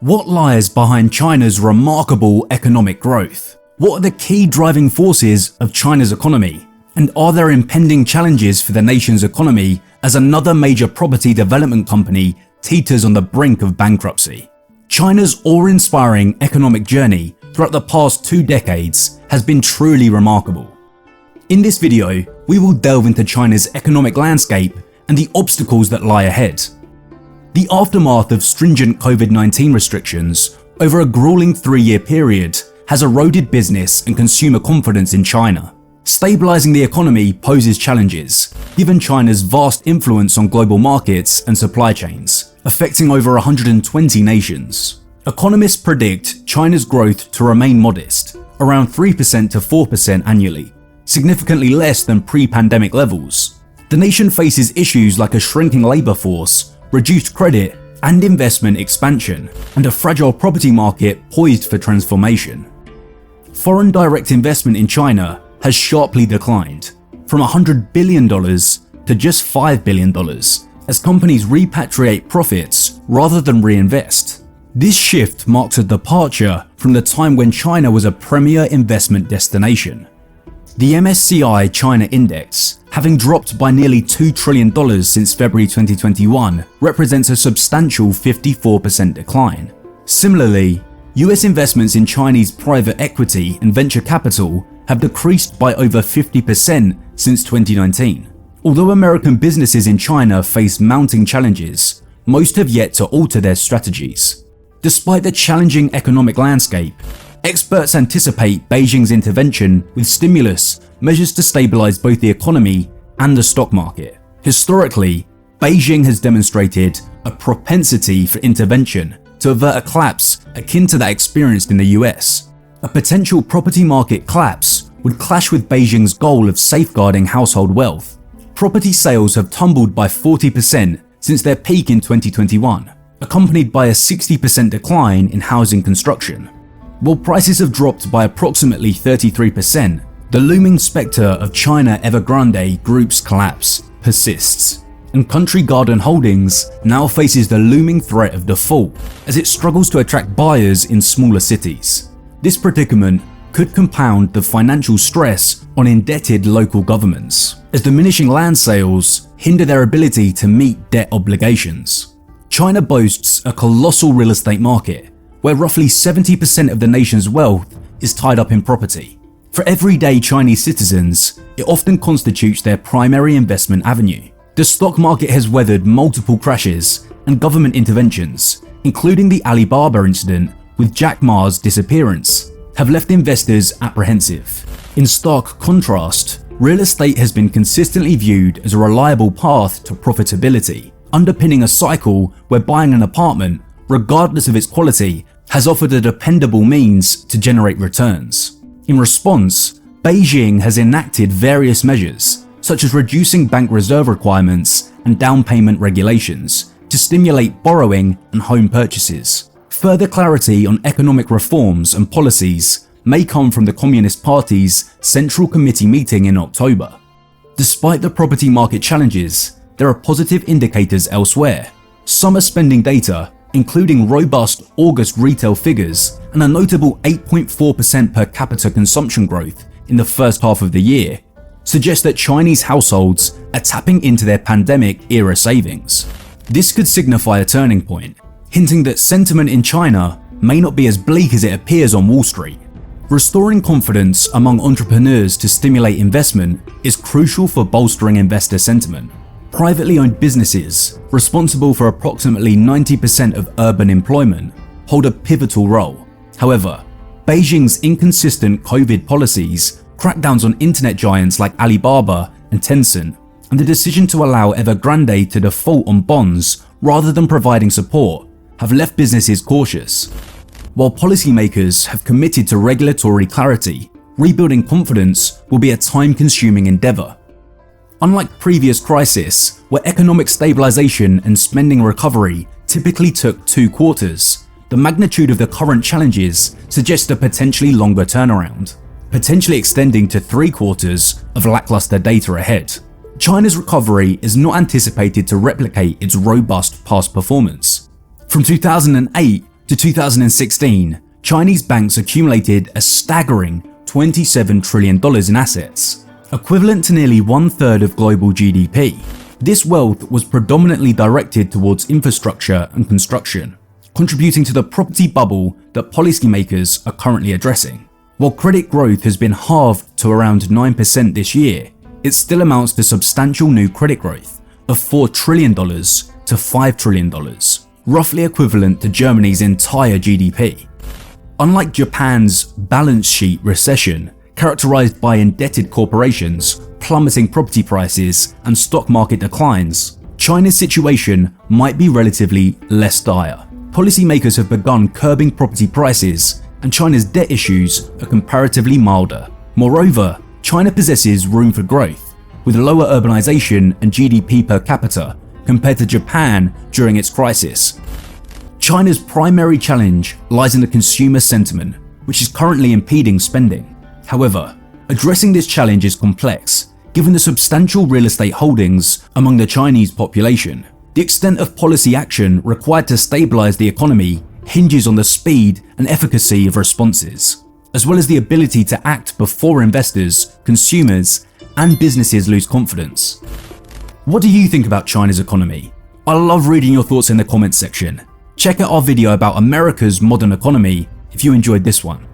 What lies behind China's remarkable economic growth? What are the key driving forces of China's economy? And are there impending challenges for the nation's economy as another major property development company teeters on the brink of bankruptcy? China's awe-inspiring economic journey throughout the past 2 decades has been truly remarkable. In this video, we will delve into China's economic landscape and the obstacles that lie ahead. The aftermath of stringent COVID-19 restrictions over a grueling 3-year period has eroded business and consumer confidence in China. Stabilizing the economy poses challenges, given China's vast influence on global markets and supply chains, affecting over 120 nations. Economists predict China's growth to remain modest, around 3% to 4% annually, significantly less than pre-pandemic levels. The nation faces issues like a shrinking labor force, reduced credit and investment expansion, and a fragile property market poised for transformation. Foreign direct investment in China has sharply declined, from $100 billion to just $5 billion, as companies repatriate profits rather than reinvest. This shift marks a departure from the time when China was a premier investment destination. The MSCI China Index, having dropped by nearly $2 trillion since February 2021, represents a substantial 54% decline. Similarly, US investments in Chinese private equity and venture capital have decreased by over 50% since 2019. Although American businesses in China face mounting challenges, most have yet to alter their strategies. Despite the challenging economic landscape, experts anticipate Beijing's intervention with stimulus measures to stabilize both the economy and the stock market. Historically, Beijing has demonstrated a propensity for intervention to avert a collapse akin to that experienced in the US. A potential property market collapse would clash with Beijing's goal of safeguarding household wealth. Property sales have tumbled by 40% since their peak in 2021, accompanied by a 60% decline in housing construction. While prices have dropped by approximately 33%, the looming spectre of China Evergrande Group's collapse persists, and Country Garden Holdings now faces the looming threat of default as it struggles to attract buyers in smaller cities. This predicament could compound the financial stress on indebted local governments, as diminishing land sales hinder their ability to meet debt obligations. China boasts a colossal real estate market, where roughly 70% of the nation's wealth is tied up in property. For everyday Chinese citizens, it often constitutes their primary investment avenue. The stock market has weathered multiple crashes and government interventions, including the Alibaba incident with Jack Ma's disappearance, have left investors apprehensive. In stark contrast, real estate has been consistently viewed as a reliable path to profitability, underpinning a cycle where buying an apartment, regardless of its quality, has offered a dependable means to generate returns. In response, Beijing has enacted various measures, such as reducing bank reserve requirements and down payment regulations, to stimulate borrowing and home purchases. Further clarity on economic reforms and policies may come from the Communist Party's Central Committee meeting in October. Despite the property market challenges, there are positive indicators elsewhere. Summer spending data, including robust August retail figures and a notable 8.4% per capita consumption growth in the first half of the year, suggest that Chinese households are tapping into their pandemic-era savings. This could signify a turning point, hinting that sentiment in China may not be as bleak as it appears on Wall Street. Restoring confidence among entrepreneurs to stimulate investment is crucial for bolstering investor sentiment. Privately owned businesses, responsible for approximately 90% of urban employment, hold a pivotal role. However, Beijing's inconsistent COVID policies, crackdowns on internet giants like Alibaba and Tencent, and the decision to allow Evergrande to default on bonds rather than providing support have left businesses cautious. While policymakers have committed to regulatory clarity, rebuilding confidence will be a time-consuming endeavor. Unlike previous crises, where economic stabilization and spending recovery typically took 2 quarters, the magnitude of the current challenges suggests a potentially longer turnaround, potentially extending to 3 quarters of lackluster data ahead. China's recovery is not anticipated to replicate its robust past performance. From 2008 to 2016, Chinese banks accumulated a staggering $27 trillion in assets, equivalent to nearly 1/3 of global GDP. This wealth was predominantly directed towards infrastructure and construction, contributing to the property bubble that policymakers are currently addressing. While credit growth has been halved to around 9% this year, it still amounts to substantial new credit growth of $4 trillion to $5 trillion, roughly equivalent to Germany's entire GDP. Unlike Japan's balance sheet recession, characterized by indebted corporations, plummeting property prices, and stock market declines, China's situation might be relatively less dire. Policymakers have begun curbing property prices, and China's debt issues are comparatively milder. Moreover, China possesses room for growth, with lower urbanization and GDP per capita compared to Japan during its crisis. China's primary challenge lies in the consumer sentiment, which is currently impeding spending. However, addressing this challenge is complex, given the substantial real estate holdings among the Chinese population. The extent of policy action required to stabilize the economy hinges on the speed and efficacy of responses, as well as the ability to act before investors, consumers, and businesses lose confidence. What do you think about China's economy? I love reading your thoughts in the comments section. Check out our video about America's modern economy if you enjoyed this one.